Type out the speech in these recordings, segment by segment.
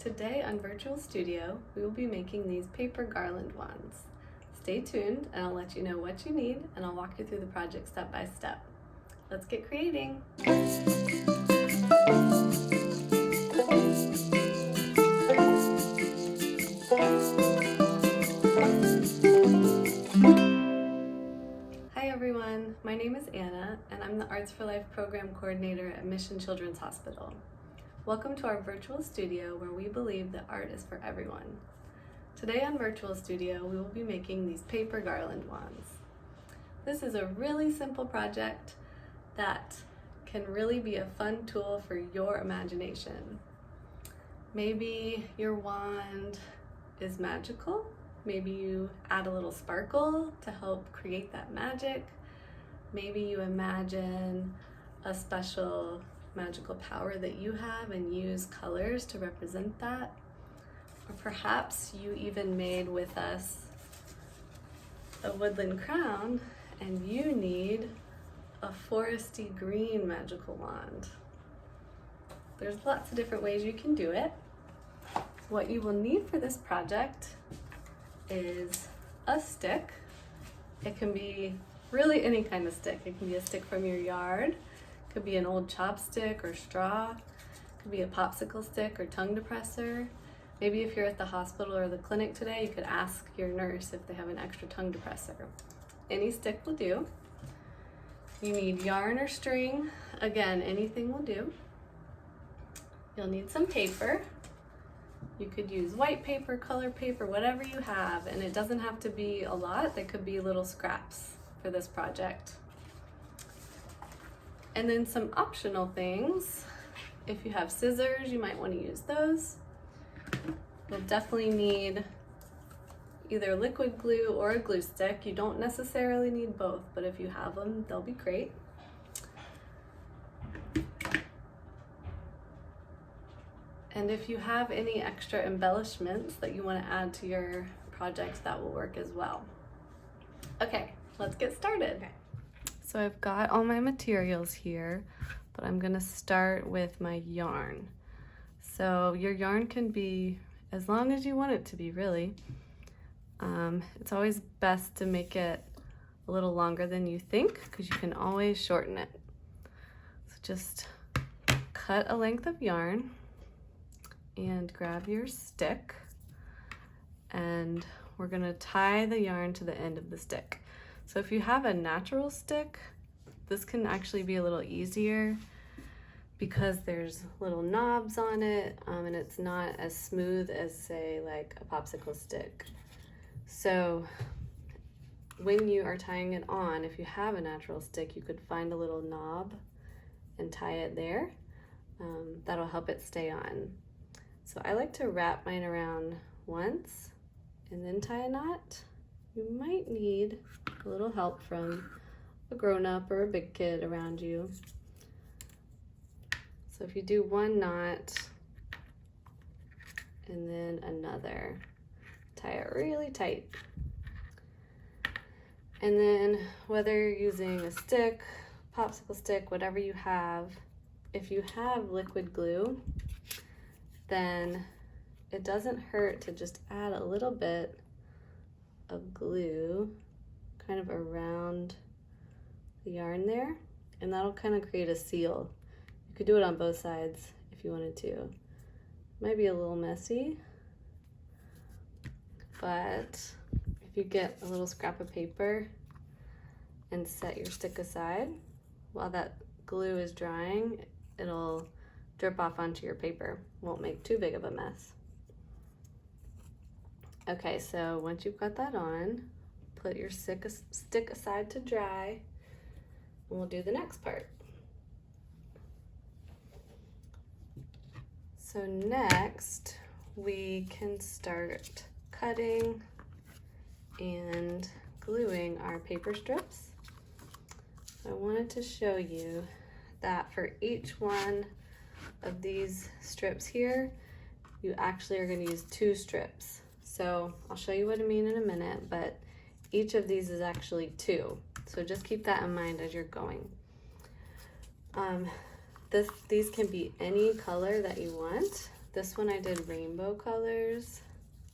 Today on Virtual Studio, we will be making these paper garland wands. Stay tuned and I'll let you know what you need and I'll walk you through the project step by step. Let's get creating! Hi everyone, my name is Anna and I'm the Arts for Life Program Coordinator at Mission Children's Hospital. Welcome to our virtual studio where we believe that art is for everyone. Today on Virtual Studio, we will be making these paper garland wands. This is a really simple project that can really be a fun tool for your imagination. Maybe your wand is magical. Maybe you add a little sparkle to help create that magic. Maybe you imagine a special magical power that you have and use colors to represent that. Or perhaps you even made with us a woodland crown and you need a foresty green magical wand. There's lots of different ways you can do it. What you will need for this project is a stick. It can be really any kind of stick. It can be a stick from your yard. It could be an old chopstick or straw. It could be a popsicle stick or tongue depressor. Maybe if you're at the hospital or the clinic today, you could ask your nurse if they have an extra tongue depressor. Any stick will do. You need yarn or string. Again, anything will do. You'll need some paper. You could use white paper, color paper, whatever you have, and it doesn't have to be a lot. They could be little scraps for this project. And then some optional things. If you have scissors, you might want to use those. You'll definitely need either liquid glue or a glue stick. You don't necessarily need both, but if you have them, they'll be great. And if you have any extra embellishments that you want to add to your project, that will work as well. Okay, let's get started. Okay. So I've got all my materials here, but I'm gonna start with my yarn. So your yarn can be as long as you want it to be, really. It's always best to make it a little longer than you think because you can always shorten it. So just cut a length of yarn and grab your stick, and we're gonna tie the yarn to the end of the stick. So if you have a natural stick, this can actually be a little easier because there's little knobs on it, and it's not as smooth as, say, like a popsicle stick. So when you are tying it on, if you have a natural stick, you could find a little knob and tie it there. That'll help it stay on. So I like to wrap mine around once and then tie a knot. You might need a little help from a grown-up or a big kid around you. So if you do one knot and then another, tie it really tight. And then whether you're using a stick, popsicle stick, whatever you have, if you have liquid glue, then it doesn't hurt to just add a little bit of glue kind of around the yarn there, and that'll kind of create a seal. You could do it on both sides if you wanted to. It might be a little messy, but if you get a little scrap of paper and set your stick aside while that glue is drying, it'll drip off onto your paper. Won't make too big of a mess. Okay, so once you've got that on, put your stick aside to dry, and we'll do the next part. So next, we can start cutting and gluing our paper strips. I wanted to show you that for each one of these strips here, you actually are going to use 2 strips. So I'll show you what I mean in a minute, but each of these is actually 2. So just keep that in mind as you're going. These can be any color that you want. This one I did rainbow colors.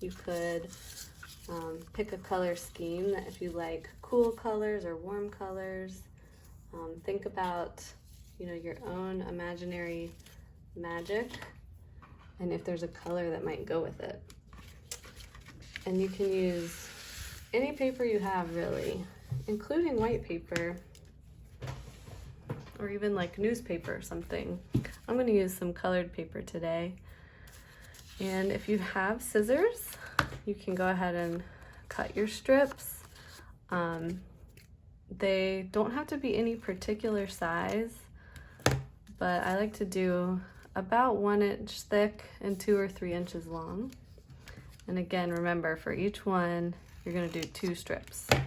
You could pick a color scheme that if you like cool colors or warm colors. Think about, your own imaginary magic and if there's a color that might go with it. And you can use any paper you have, really, including white paper or even like newspaper or something. I'm going to use some colored paper today. And if you have scissors, you can go ahead and cut your strips. They don't have to be any particular size, but I like to do about 1 inch thick and 2 or 3 inches long. And again, remember, for each one, you're going to do 2 strips. So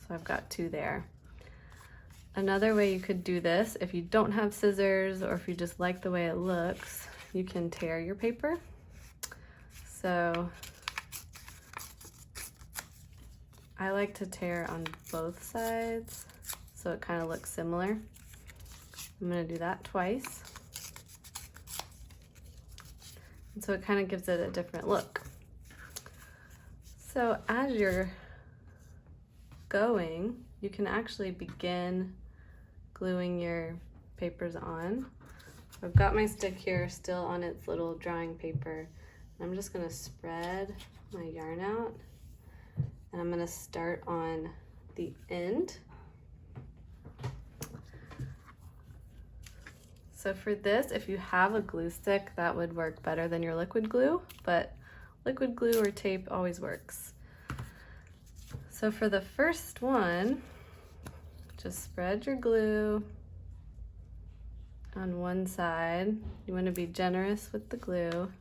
I've got 2 there. Another way you could do this, if you don't have scissors or if you just like the way it looks, you can tear your paper. So I like to tear on both sides so it kind of looks similar. I'm going to do that twice. And so it kind of gives it a different look. So as you're going, you can actually begin gluing your papers on. I've got my stick here still on its little drawing paper. I'm just going to spread my yarn out, and I'm going to start on the end. So for this, if you have a glue stick, that would work better than your liquid glue, but liquid glue or tape always works. So for the first one, just spread your glue on one side. You want to be generous with the glue.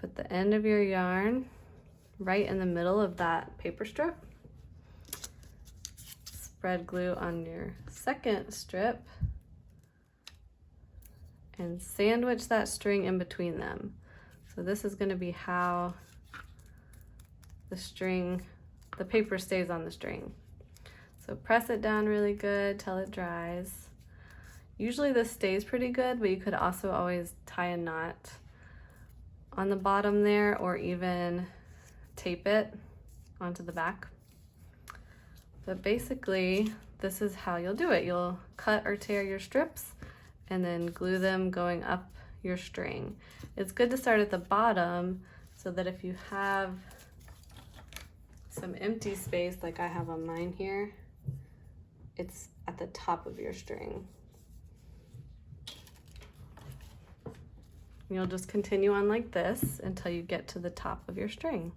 Put the end of your yarn right in the middle of that paper strip. Spread glue on your second strip and sandwich that string in between them. So this is going to be how the paper stays on the string. So press it down really good till it dries. Usually this stays pretty good, but you could also always tie a knot on the bottom there or even tape it onto the back. But basically, this is how you'll do it. You'll cut or tear your strips and then glue them going up your string. It's good to start at the bottom so that if you have some empty space like I have on mine here, it's at the top of your string. You'll just continue on like this until you get to the top of your string.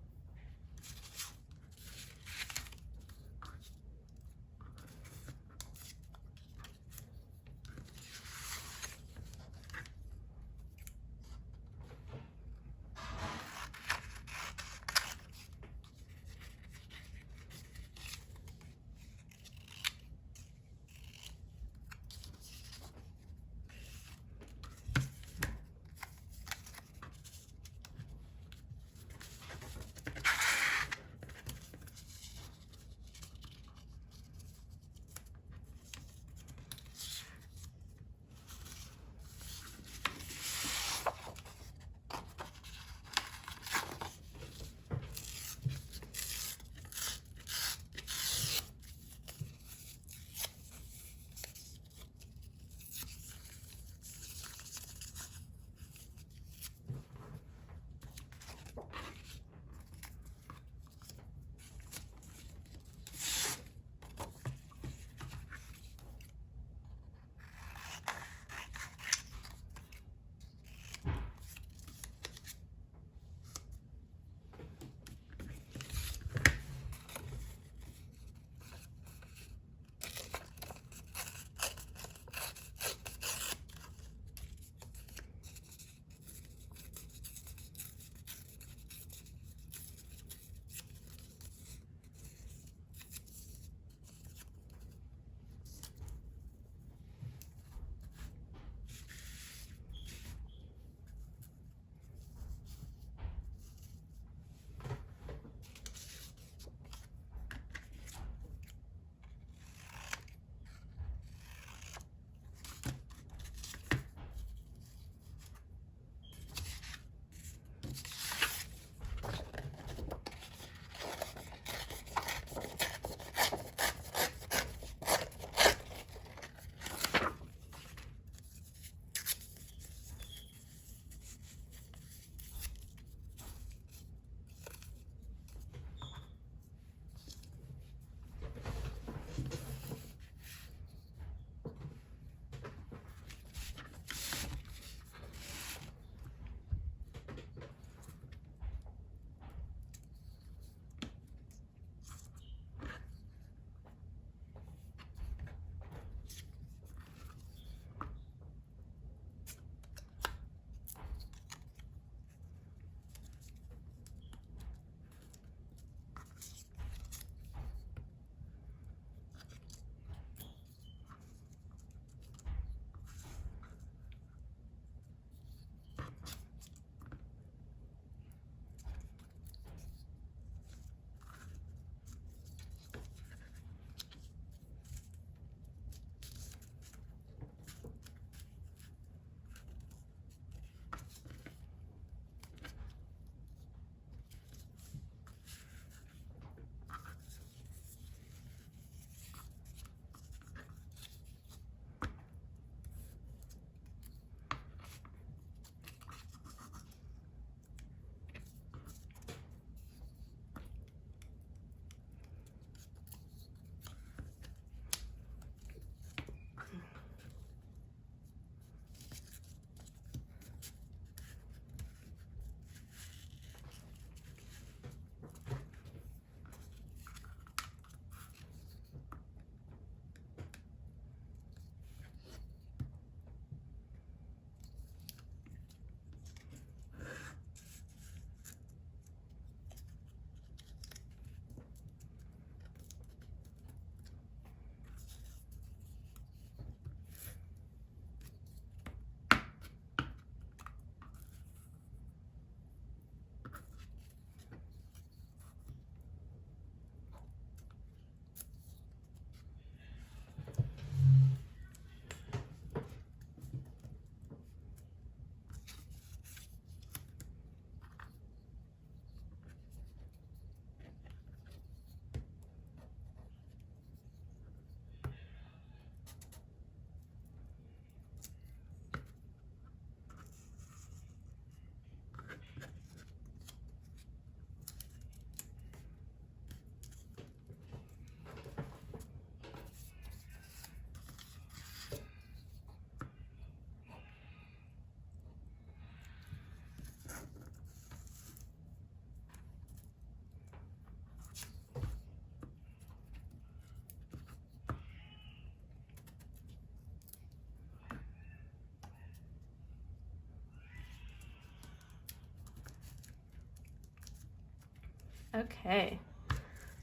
Okay,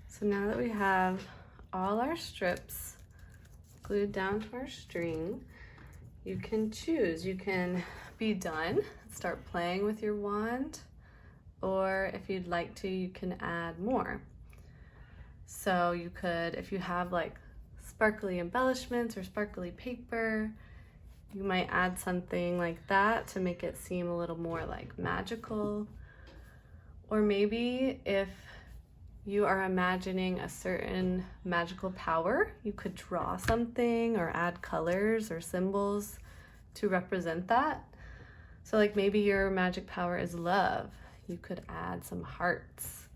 so now that we have all our strips glued down to our string, you can choose. You can be done, start playing with your wand, or if you'd like to, you can add more. So you could, if you have like sparkly embellishments or sparkly paper, you might add something like that to make it seem a little more like magical. Or maybe if you are imagining a certain magical power, you could draw something or add colors or symbols to represent that. So like maybe your magic power is love. You could add some hearts.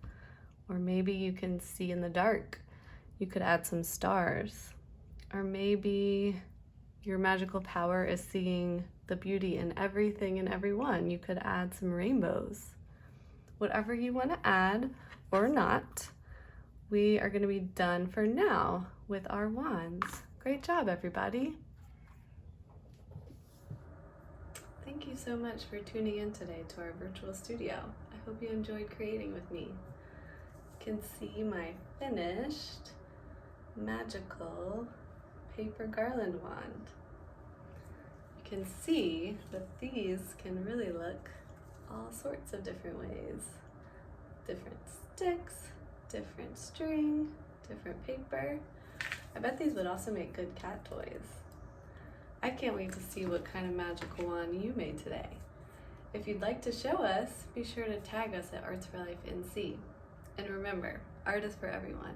Or maybe you can see in the dark. You could add some stars. Or maybe your magical power is seeing the beauty in everything and everyone. You could add some rainbows. Whatever you want to add or not, we are going to be done for now with our wands. Great job, everybody. Thank you so much for tuning in today to our virtual studio. I hope you enjoyed creating with me. You can see my finished magical paper garland wand. You can see that these can really look all sorts of different ways. Different sticks, different string, different paper. I bet these would also make good cat toys. I can't wait to see what kind of magical wand you made today. If you'd like to show us, be sure to tag us at Arts for Life NC. And remember, art is for everyone.